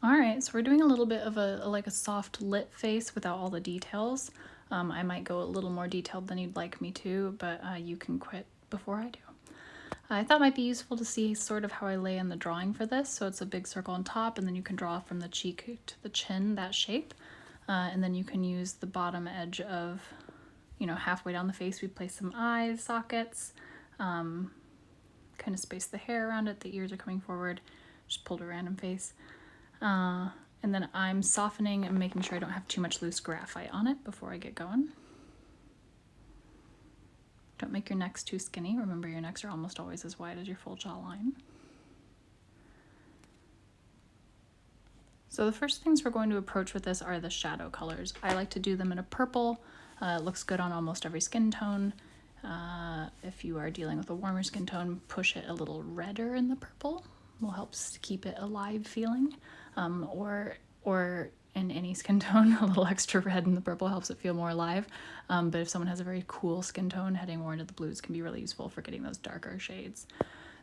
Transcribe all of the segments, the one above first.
All right, so we're doing a little bit of like a soft lit face without all the details. I might go a little more detailed than you'd like me to, but you can quit before I do. I thought it might be useful to see sort of how I lay in the drawing for this. So it's a big circle on top, and then you can draw from the cheek to the chin, that shape. And then you can use the bottom edge of, halfway down the face, we place some eyes, sockets, kind of space the hair around it, the ears are coming forward, just pulled a random face. And then I'm softening and making sure I don't have too much loose graphite on it before I get going. Don't make your necks too skinny. Remember, your necks are almost always as wide as your full jawline. So the first things we're going to approach with this are the shadow colors. I like to do them in a purple. It looks good on almost every skin tone. If you are dealing with a warmer skin tone, push it a little redder in the purple. Will help keep it alive feeling. Or in any skin tone, a little extra red in the purple helps it feel more alive. But if someone has a very cool skin tone, heading more into the blues can be really useful for getting those darker shades.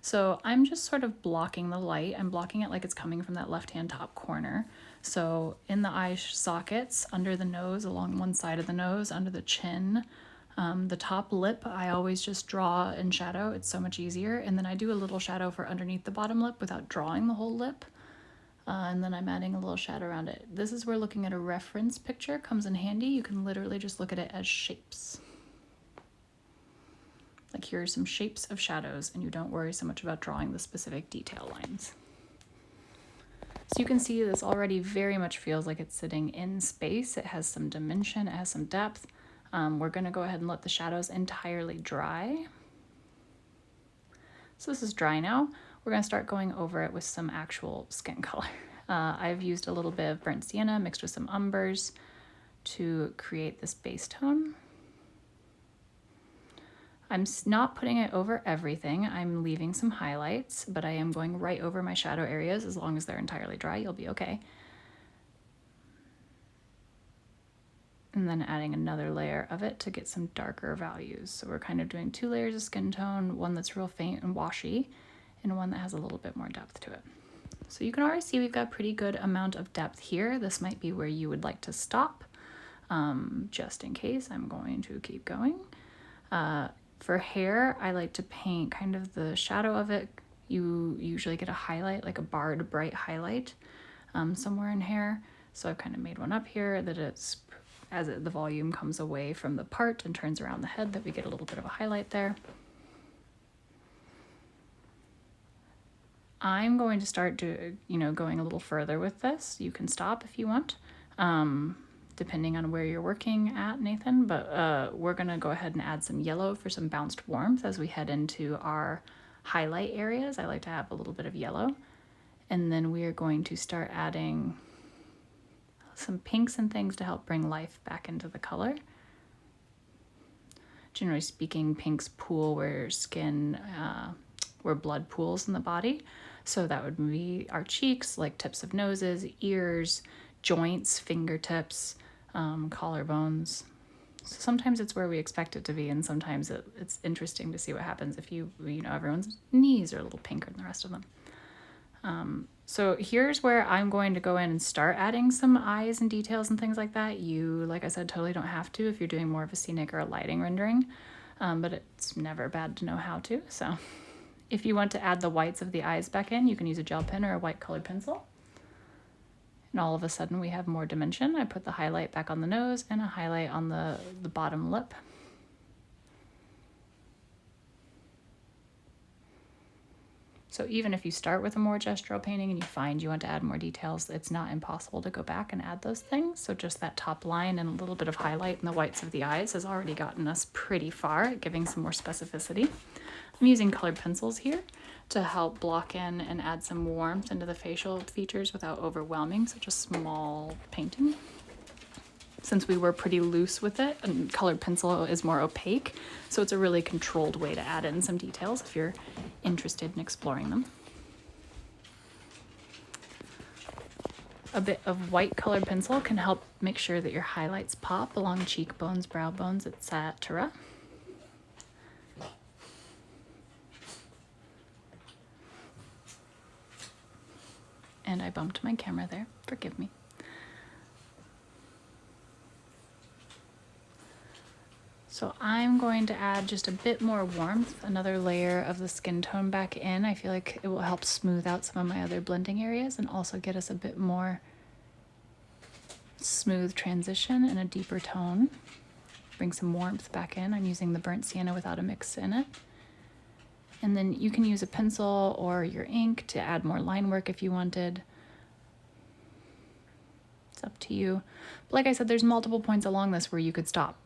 So I'm just sort of blocking the light. I'm blocking it like it's coming from that left-hand top corner. So in the eye sockets, under the nose, along one side of the nose, under the chin, the top lip, I always just draw in shadow. It's so much easier. And then I do a little shadow for underneath the bottom lip without drawing the whole lip. And then I'm adding a little shadow around it. This is where looking at a reference picture comes in handy. You can literally just look at it as shapes. Like, here are some shapes of shadows, and you don't worry so much about drawing the specific detail lines. So you can see this already very much feels like it's sitting in space. It has some dimension, it has some depth. We're gonna go ahead and let the shadows entirely dry. So this is dry now. We're gonna start going over it with some actual skin color. I've used a little bit of burnt sienna mixed with some umbers to create this base tone. I'm not putting it over everything. I'm leaving some highlights, but I am going right over my shadow areas. As long as they're entirely dry, you'll be okay. And then adding another layer of it to get some darker values. So we're kind of doing 2 layers of skin tone, one that's real faint and washy, and one that has a little bit more depth to it. So you can already see we've got a pretty good amount of depth here. This might be where you would like to stop. Just in case, I'm going to keep going. For hair, I like to paint kind of the shadow of it. You usually get a highlight, like a barred bright highlight somewhere in hair. So I've kind of made one up here that it's, the volume comes away from the part and turns around the head, that we get a little bit of a highlight there. I'm going to start going a little further with this. You can stop if you want, depending on where you're working at, Nathan, but we're gonna go ahead and add some yellow for some bounced warmth as we head into our highlight areas. I like to have a little bit of yellow. And then we are going to start adding some pinks and things to help bring life back into the color. Generally speaking, pinks pool where blood pools in the body. So that would be our cheeks, like tips of noses, ears, joints, fingertips, collarbones. So sometimes it's where we expect it to be, and sometimes it's interesting to see what happens if everyone's knees are a little pinker than the rest of them. So here's where I'm going to go in and start adding some eyes and details and things like that. You, like I said, totally don't have to if you're doing more of a scenic or a lighting rendering, but it's never bad to know how to. So if you want to add the whites of the eyes back in, you can use a gel pen or a white colored pencil. And all of a sudden we have more dimension. I put the highlight back on the nose and a highlight on the bottom lip. So even if you start with a more gestural painting and you find you want to add more details, it's not impossible to go back and add those things. So just that top line and a little bit of highlight in the whites of the eyes has already gotten us pretty far at giving some more specificity. I'm using colored pencils here to help block in and add some warmth into the facial features without overwhelming such a small painting. Since we were pretty loose with it, and colored pencil is more opaque, so it's a really controlled way to add in some details if you're interested in exploring them. A bit of white colored pencil can help make sure that your highlights pop along cheekbones, brow bones, etc. And I I bumped my camera there. Forgive me. So I'm going to add just a bit more warmth, another layer of the skin tone back in. I feel like it will help smooth out some of my other blending areas and also get us a bit more smooth transition and a deeper tone. Bring some warmth back in. I'm using the burnt sienna without a mix in it. And then you can use a pencil or your ink to add more line work if you wanted. It's up to you. But like I said, there's multiple points along this where you could stop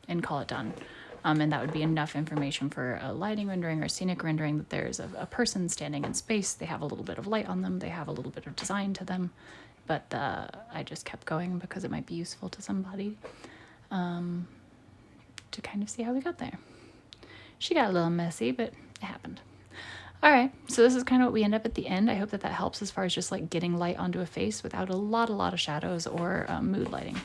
and call it done. And that would be enough information for a lighting rendering or scenic rendering that there's a person standing in space. They have a little bit of light on them. They have a little bit of design to them. But I just kept going because it might be useful to somebody to kind of see how we got there. She got a little messy, but it happened. All right, so this is kind of what we end up at the end. I hope that helps as far as just like getting light onto a face without a lot of shadows or mood lighting.